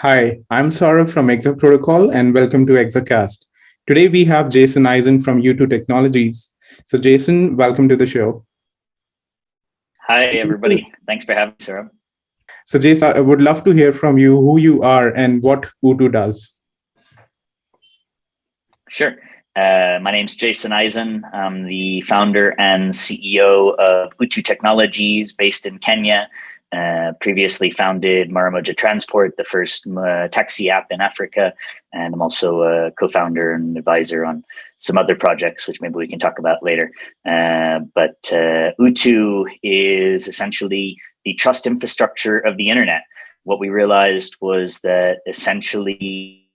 Hi, I'm Saurabh from Exa Protocol and welcome to ExaCast. Today we have Jason Eisen from UTU Technologies. So Jason, welcome to the show. Hi, everybody. Thanks for having me, Sarah. So Jason, I would love to hear from you who you are and what UTU does. Sure. My name's Jason Eisen. I'm the founder and CEO of UTU Technologies based in Kenya. Previously founded Maramoja Transport, the first taxi app in Africa. And I'm also a co-founder and advisor on some other projects, which maybe we can talk about later. But UTU is essentially the trust infrastructure of the internet. What we realized was that essentially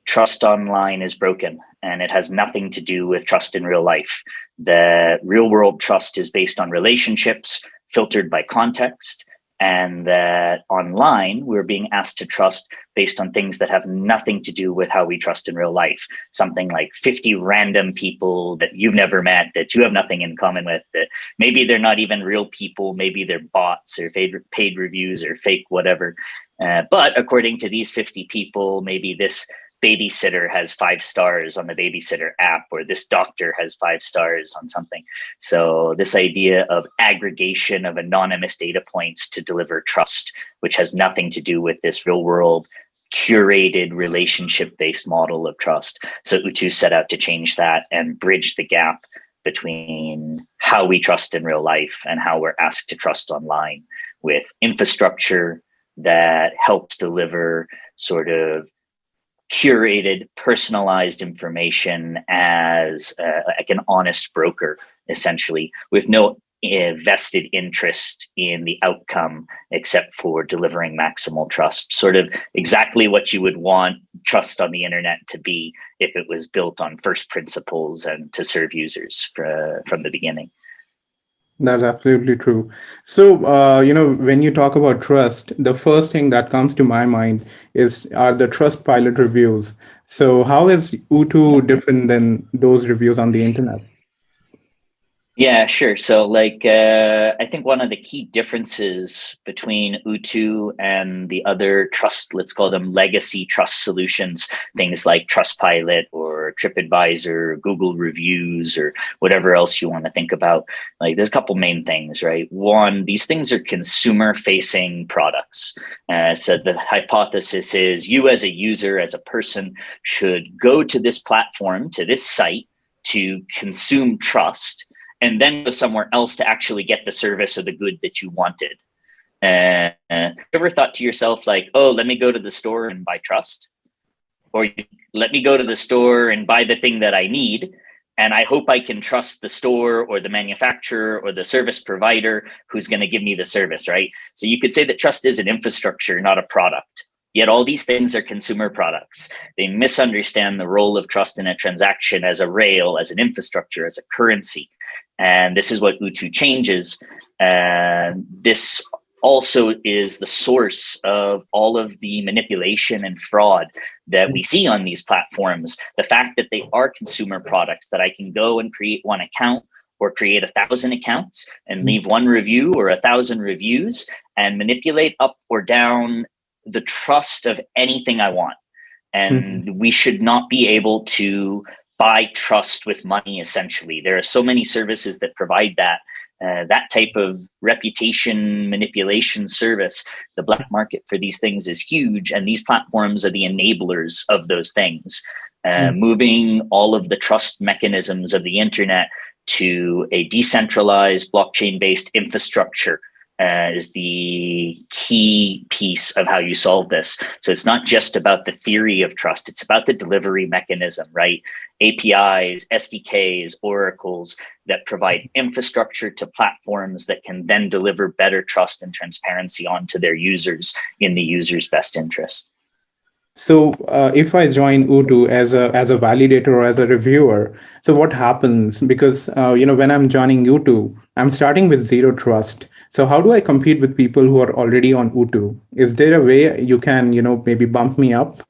trust online is broken, and it has nothing to do with trust in real life. The real world trust is based on relationships filtered by context, and that online we're being asked to trust based on things that have nothing to do with how we trust in real life. Something like 50 random people that you've never met, that you have nothing in common with, that maybe they're not even real people, maybe they're bots or paid reviews or fake whatever. But according to these 50 people, maybe this babysitter has 5 stars on the babysitter app, or this doctor has 5 stars on something. So this idea of aggregation of anonymous data points to deliver trust, which has nothing to do with this real world curated relationship-based model of trust. So UTU set out to change that and bridge the gap between how we trust in real life and how we're asked to trust online, with infrastructure that helps deliver sort of curated, personalized information as like an honest broker, essentially, with no vested interest in the outcome except for delivering maximal trust. Sort of exactly what you would want trust on the internet to be if it was built on first principles and to serve users from the beginning. That's absolutely true. So, when you talk about trust, the first thing that comes to my mind are the trust pilot reviews. So, how is UTU different than those reviews on the internet? Yeah, sure. So I think one of the key differences between UTU and the other trust, let's call them legacy trust solutions, things like Trustpilot or TripAdvisor, Google reviews, or whatever else you want to think about. Like, there's a couple main things, right? One, these things are consumer facing products. So the hypothesis is you as a user, as a person, should go to this platform, to this site, to consume trust, and then go somewhere else to actually get the service or the good that you wanted. You ever thought to yourself, like, oh, let me go to the store and buy trust? Or let me go to the store and buy the thing that I need, and I hope I can trust the store or the manufacturer or the service provider who's going to give me the service, right? So you could say that trust is an infrastructure, not a product. Yet all these things are consumer products. They misunderstand the role of trust in a transaction as a rail, as an infrastructure, as a currency. And this is what UTU changes. And this also is the source of all of the manipulation and fraud that we see on these platforms. The fact that they are consumer products, that I can go and create one account or create 1,000 accounts and leave one review or 1,000 reviews and manipulate up or down the trust of anything I want. And we should not be able to buy trust with money, essentially. There are so many services that provide that type of reputation manipulation service. The black market for these things is huge, and these platforms are the enablers of those things. Moving all of the trust mechanisms of the internet to a decentralized blockchain-based infrastructure is the key piece of how you solve this. So it's not just about the theory of trust, it's about the delivery mechanism, right? APIs, SDKs, oracles that provide infrastructure to platforms that can then deliver better trust and transparency onto their users in the user's best interest. So if I join UTU as a validator or as a reviewer, so what happens? Because when I'm joining UTU, I'm starting with zero trust. So how do I compete with people who are already on UTU? Is there a way you can maybe bump me up?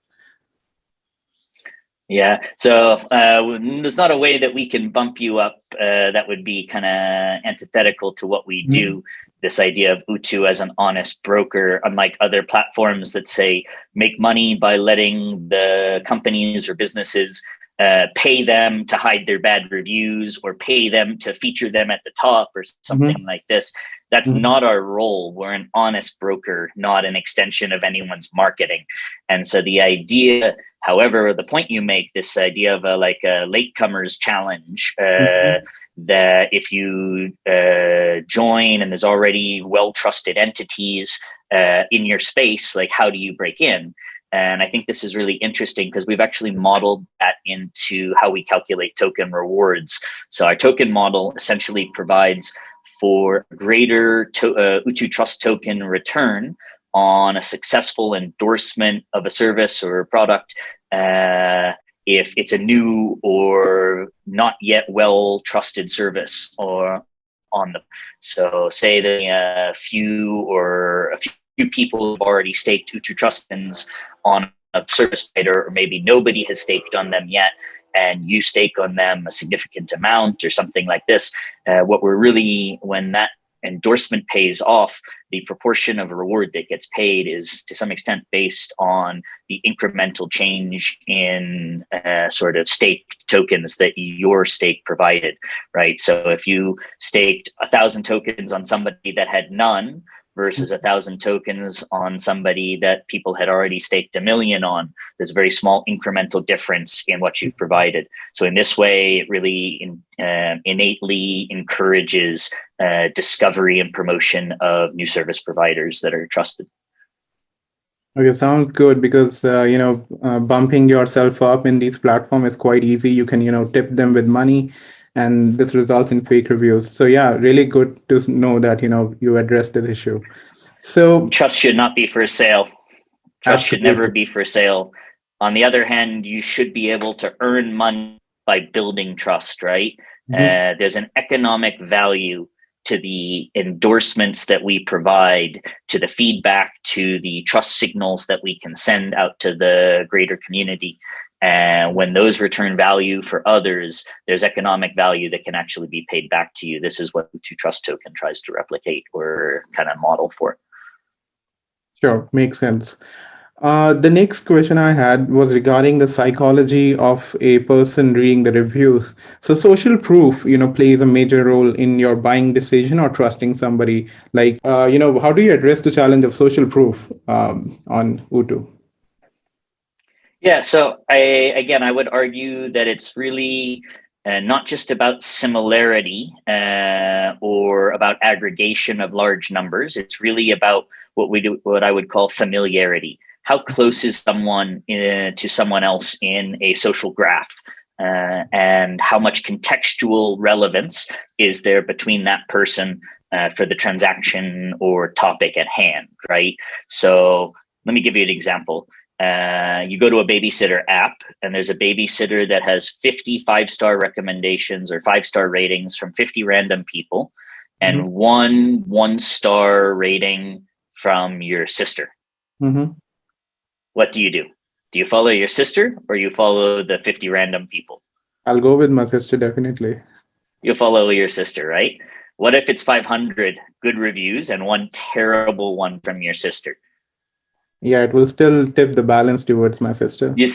Yeah, so there's not a way that we can bump you up that would be kind of antithetical to what we do. this idea of UTU as an honest broker, unlike other platforms that say make money by letting the companies or businesses pay them to hide their bad reviews or pay them to feature them at the top or something Mm-hmm. like this. That's Mm-hmm. not our role. We're an honest broker, not an extension of anyone's marketing. And so the idea, however, the point you make, this idea of like a latecomers challenge, that if you join and there's already well-trusted entities in your space, like how do you break in? And I think this is really interesting because we've actually modeled that into how we calculate token rewards. So our token model essentially provides for greater UTU Trust token return on a successful endorsement of a service or a product, if it's a new or not yet well trusted service or on the. So say that a few people have already staked UTU Trustins on a service provider, or maybe nobody has staked on them yet, and you stake on them a significant amount or something like this. What we're really, when that endorsement pays off, the proportion of a reward that gets paid is to some extent based on the incremental change in sort of staked tokens that your stake provided, right? So if you staked 1,000 tokens on somebody that had none versus 1,000 tokens on somebody that people had already staked 1 million on, there's a very small incremental difference in what you've provided. So in this way, it really innately encourages discovery and promotion of new service providers that are trusted. Okay, sounds good because bumping yourself up in these platforms is quite easy. You can tip them with money, and this results in fake reviews. So yeah, really good to know that you addressed this issue. So trust should not be for sale. Trust should never absolutely. be for sale. On the other hand, you should be able to earn money by building trust, right? Mhm. There's an economic value to the endorsements that we provide, to the feedback, to the trust signals that we can send out to the greater community. And when those return value for others, there's economic value that can actually be paid back to you. This is what UTU Trust Token tries to replicate or kind of model for. Sure, makes sense. The next question I had was regarding the psychology of a person reading the reviews. So social proof, plays a major role in your buying decision or trusting somebody. Like, how do you address the challenge of social proof on UTU? Yeah, so I would argue that it's really not just about similarity or about aggregation of large numbers. It's really about what I would call familiarity. How close is someone to someone else in a social graph, and how much contextual relevance is there between that person for the transaction or topic at hand, right? So let me give you an example. You go to a babysitter app and there's a babysitter that has 50 5-star recommendations or 5-star ratings from 50 random people Mm-hmm. and one 1-star rating from your sister. Mm-hmm. What do? Do you follow your sister or you follow the 50 random people? I'll go with my sister, definitely. You'll follow your sister, right? What if it's 500 good reviews and one terrible one from your sister? Yeah, it will still tip the balance towards my sister. You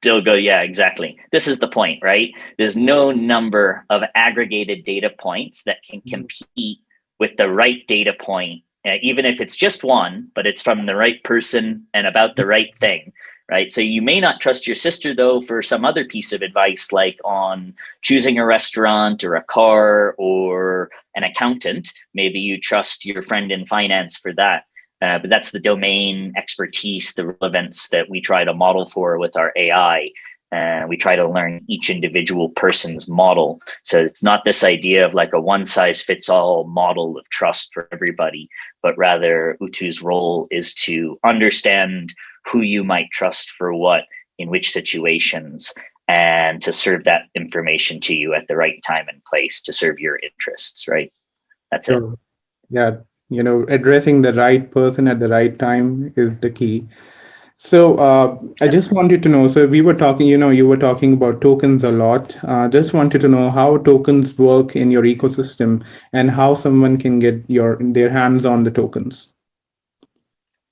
still go, yeah, exactly. This is the point, right? There's no number of aggregated data points that can compete with the right data point, even if it's just one, but it's from the right person and about the right thing, right? So you may not trust your sister, though, for some other piece of advice, like on choosing a restaurant or a car or an accountant. Maybe you trust your friend in finance for that. But that's the domain expertise, the relevance that we try to model for with our AI. We try to learn each individual person's model. So it's not this idea of like a one size fits all model of trust for everybody, but rather UTU's role is to understand who you might trust for what, in which situations, and to serve that information to you at the right time and place to serve your interests, right? That's it. So, yeah, addressing the right person at the right time is the key. So I just wanted to know. So we were talking, you were talking about tokens a lot. Just wanted to know how tokens work in your ecosystem and how someone can get their hands on the tokens.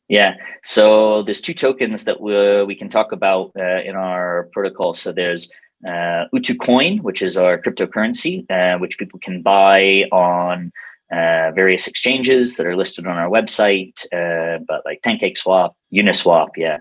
Yeah, so there's two tokens that we can talk about in our protocol. So there's UTU Coin, which is our cryptocurrency, which people can buy on various exchanges that are listed on our website, but like PancakeSwap, Uniswap, yeah.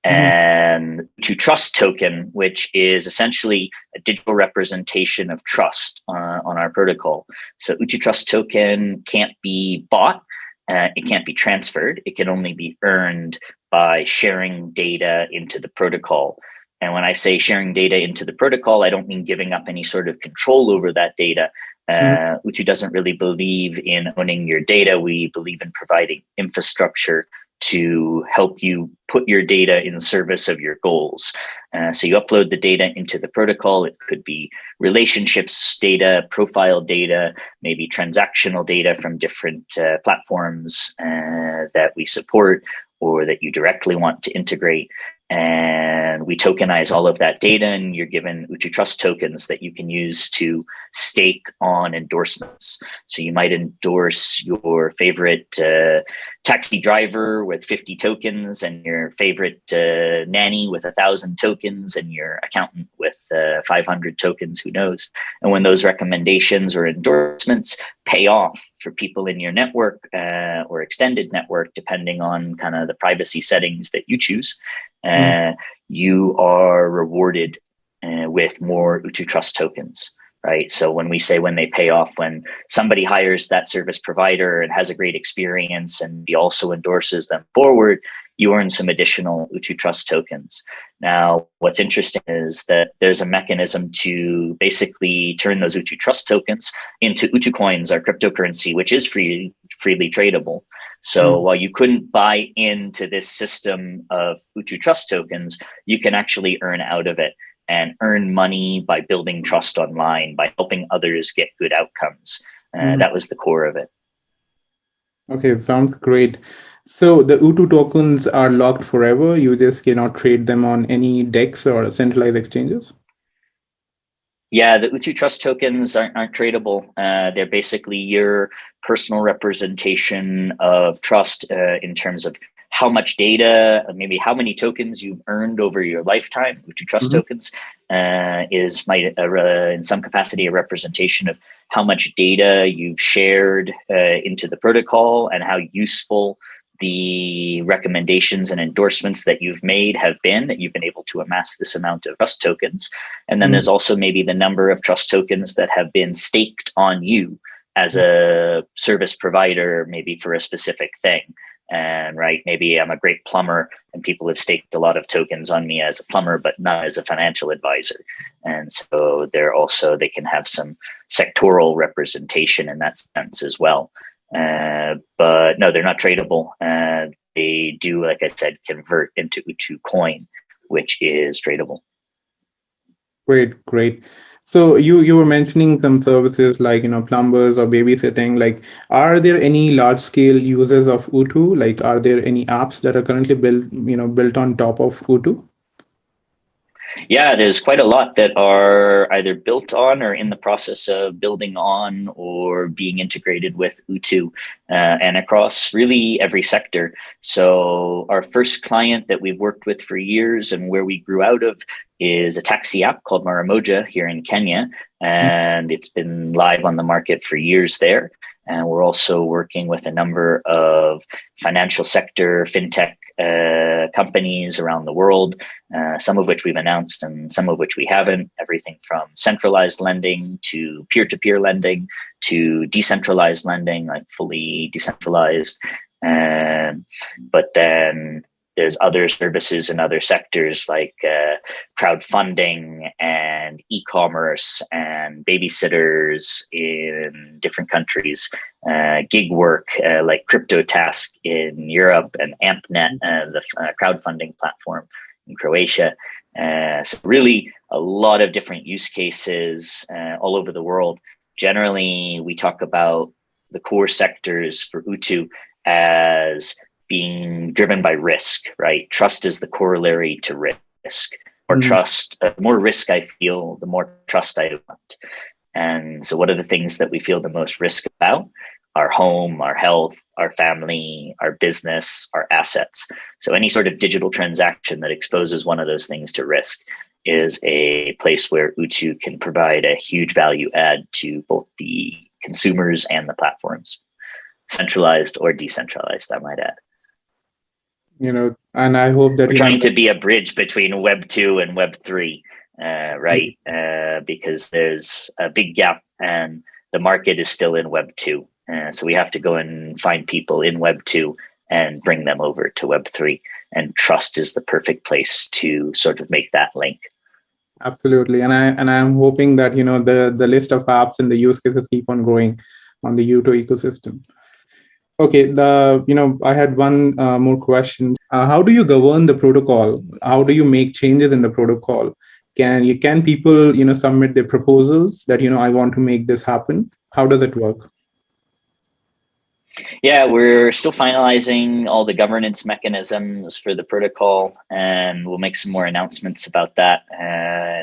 Mhm. And UTU Trust token, which is essentially a digital representation of trust on our protocol. So UTU Trust token can't be bought. It can't be transferred. It can only be earned by sharing data into the protocol. And when I say sharing data into the protocol, I don't mean giving up any sort of control over that data. Mhm. UTU doesn't really believe in owning your data. We believe in providing infrastructure to help you put your data in service of your goals. So you upload the data into the protocol. It could be relationships data, profile data, maybe transactional data from different platforms that we support or that you directly want to integrate. And we tokenize all of that data, and you're given UTU Trust tokens that you can use to stake on endorsements. So you might endorse your favorite taxi driver with 50 tokens, and your favorite nanny with 1,000 tokens, and your accountant with 500 tokens, who knows. And when those recommendations or endorsements pay off for people in your network or extended network, depending on kind of the privacy settings that you choose, Mhm. you are rewarded with more UTU Trust tokens, right? So when we say when they pay off, when somebody hires that service provider and has a great experience and he also endorses them forward, you earn some additional UTU Trust tokens. Now, what's interesting is that there's a mechanism to basically turn those UTU Trust tokens into UTU coins, our cryptocurrency, which is freely tradable. So Mhm. while you couldn't buy into this system of UTU Trust tokens, you can actually earn out of it and earn money by building trust online, by helping others get good outcomes. Mhm. That was the core of it. Okay, sounds great. So the UTU tokens are locked forever. You just cannot trade them on any DEX or centralized exchanges. Yeah, the UTU Trust tokens aren't tradable. They're basically your personal representation of trust in terms of how much data, maybe how many tokens you've earned over your lifetime. UTU Trust Mhm. tokens is in some capacity a representation of how much data you've shared into the protocol and how useful the recommendations and endorsements that you've made have been, that you've been able to amass this amount of trust tokens. And then Mhm. there's also maybe the number of trust tokens that have been staked on you as a service provider, maybe for a specific thing. And right, maybe I'm a great plumber and people have staked a lot of tokens on me as a plumber, but not as a financial advisor. And so they can have some sectoral representation in that sense as well. But no, they're not tradable. They do, like I said, convert into UTU coin, which is tradable. Great, great. So you were mentioning some services like plumbers or babysitting. Like, are there any large scale users of UTU? Like, are there any apps that are currently built on top of UTU? Yeah, there's quite a lot that are either built on or in the process of building on or being integrated with UTU and across really every sector. So our first client that we've worked with for years and where we grew out of is a taxi app called Maramoja here in Kenya. And it's been live on the market for years there. And we're also working with a number of financial sector, fintech companies around the world, some of which we've announced and some of which we haven't. Everything from centralized lending to peer-to-peer lending to decentralized lending, like fully decentralized. But then there's other services in other sectors like crowdfunding and e-commerce and babysitters in different countries, gig work like CryptoTask in Europe and AmpNet, the crowdfunding platform in Croatia. So really a lot of different use cases all over the world. Generally, we talk about the core sectors for UTU as being driven by risk, right? Trust is the corollary to risk. More trust, the more risk I feel, the more trust I want. And so what are the things that we feel the most risk about? Our home, our health, our family, our business, our assets. So any sort of digital transaction that exposes one of those things to risk is a place where UTU can provide a huge value add to both the consumers and the platforms, centralized or decentralized, I might add. And I hope that we're trying to be a bridge between Web 2 and Web 3, right? Because there's a big gap and the market is still in Web 2. So we have to go and find people in Web 2 and bring them over to Web 3. And trust is the perfect place to sort of make that link. Absolutely. And I'm hoping that, the list of apps and the use cases keep on growing on the UTU ecosystem. Okay, I had one more question. How do you govern the protocol? How do you make changes in the protocol? Can people, submit their proposals that, I want to make this happen? How does it work? Yeah, we're still finalizing all the governance mechanisms for the protocol, and we'll make some more announcements about that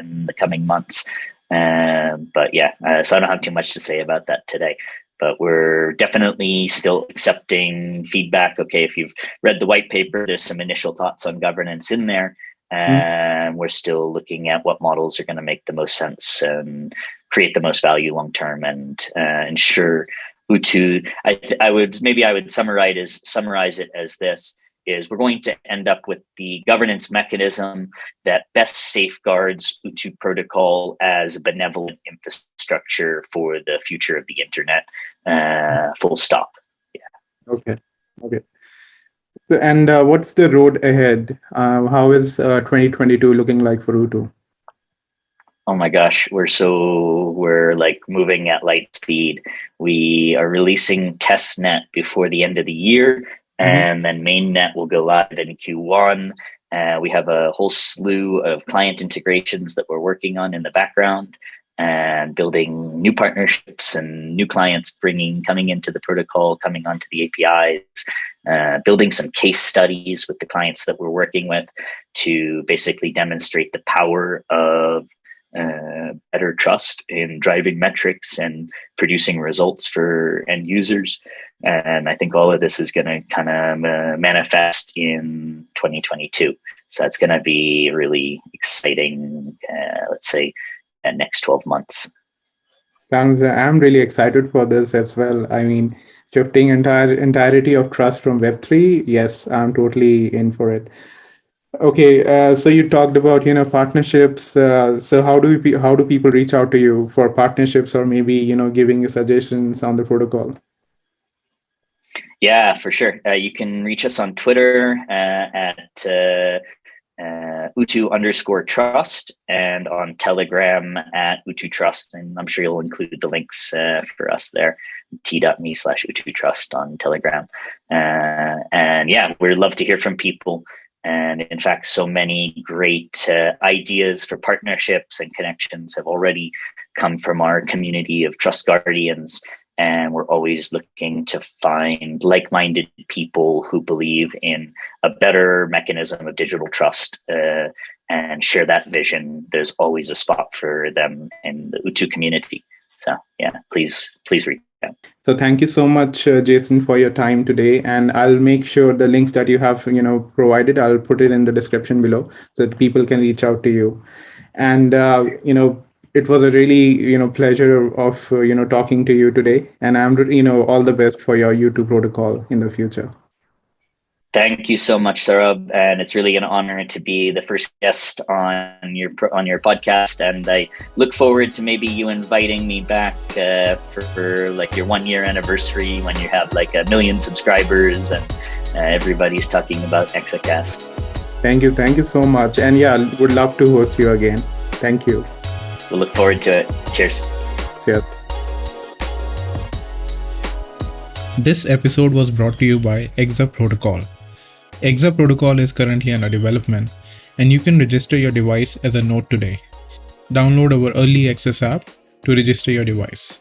in the coming months. But yeah, so I don't have too much to say about that today. But we're definitely still accepting feedback. Okay, if you've read the white paper, there's some initial thoughts on governance in there. And we're still looking at what models are going to make the most sense and create the most value long term and ensure UTU. I would summarize it as this: is we're going to end up with the governance mechanism that best safeguards UTU protocol as a benevolent infrastructure for the future of the internet. Full stop. Yeah. Okay. And what's the road ahead? How is 2022 looking like for UTU? Oh my gosh, we're like moving at light speed. We are releasing testnet before the end of the year, and then mainnet will go live in Q1. We have a whole slew of client integrations that we're working on in the background, and building new partnerships and new clients coming into the protocol, coming onto the APIs, building some case studies with the clients that we're working with to basically demonstrate the power of better trust in driving metrics and producing results for end users. And I think all of this is going to kind of manifest in 2022. So that's going to be really exciting, let's say, next 12 months. I'm really excited for this as well. I mean, shifting entirety of trust from Web3. Yes, I'm totally in for it. Okay, so you talked about partnerships. So how do people reach out to you for partnerships, or maybe giving you suggestions on the protocol? Yeah, for sure. You can reach us on Twitter at UTU_trust, and on Telegram at UTU Trust. And I'm sure you'll include the links for us there, t.me/UTU Trust on Telegram. And yeah, we'd love to hear from people. And in fact, so many great ideas for partnerships and connections have already come from our community of trust guardians. And we're always looking to find like-minded people who believe in a better mechanism of digital trust and share that vision. There's always a spot for them in the UTU community. So yeah, please reach out. So thank you so much, Jason, for your time today. And I'll make sure the links that you have provided, I'll put it in the description below so that people can reach out to you. And it was a really pleasure of talking to you today, and I'm all the best for your UTU protocol in the future. Thank you so much, Saurabh, and it's really an honor to be the first guest on your podcast. And I look forward to maybe you inviting me back for like your 1 year anniversary when you have like 1 million subscribers and everybody's talking about Exacast. Thank you so much, and yeah, would love to host you again. Thank you. We'll look forward to it. Cheers. Cheers. This episode was brought to you by Exa Protocol. Exa Protocol is currently under development, and you can register your device as a node today. Download our early access app to register your device.